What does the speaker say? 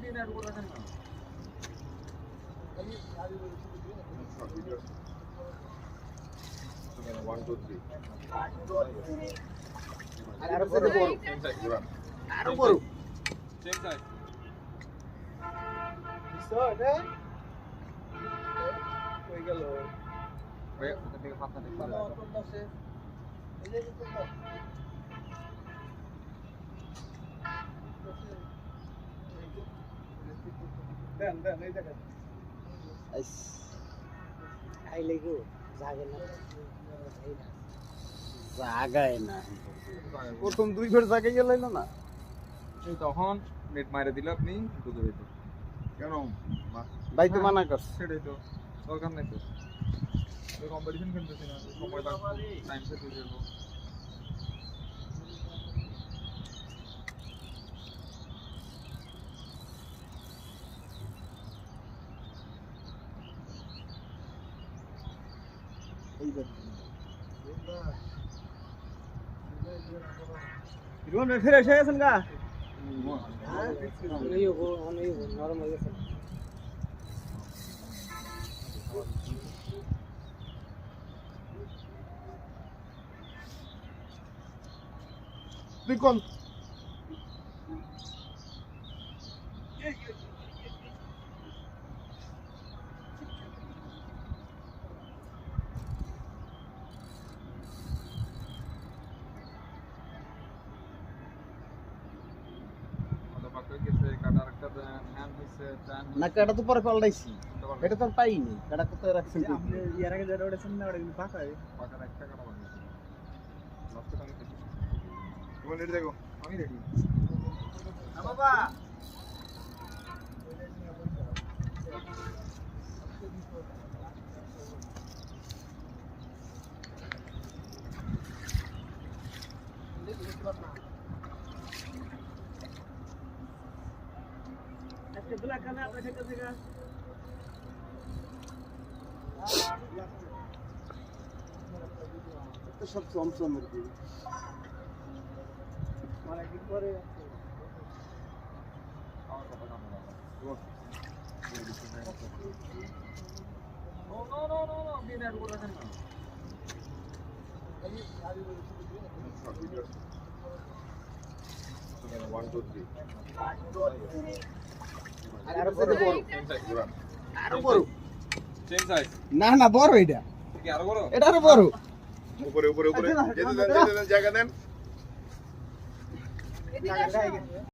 1 2 3 আরো বড় আরো বড় চেক সাইড বুঝছো এটা কই গেল ভাই ওখান থেকে হাতটা দেখতে ভালো অত আছে এই যে তো দেন দেন এই দেখেন আইলে গো জাগে না জাগায় না প্রথম দুই ঘর জাগে গেল না এই তখন নেট মাইরে দিলে আপনি বুঝে যেত কেন ভাই তো মানা করছে সেটাই তো দরকার নাই তো কম্পিটিশন খেলতেছি না সময় লাগবে টাইম সেট হয়ে যাবো রুম রে ফিরে এসে গেছেন গা নরম হয়ে গেছে তুই কোন না কাটা তো পরে পাল্টাইছি এটা তো পাইনি কাটা কোথায় রাখছেন আপনি এর আগে যেটা ওটা শুননা ওটা কিন্তু পাকা পাকা একটা কাটা বানিয়েছি লাস্ট টাইম দেখি তুমি রেডি দেখো আমি রেডি না বাবা আজকে ব্ল্যাক কালার আপনার থেকে থেকে তো সব চমচমের দিন মানে কি করে আমার কথা না বলো নো বিনা আর বলা না আমি সারি বলেছি 1 2 3 আরো বড় আরো বড় চেঞ্জ সাইজ না না বড় এটা কি আরো বড় এটা আরো বড় উপরে উপরে উপরে যেতে দেন জায়গা দেন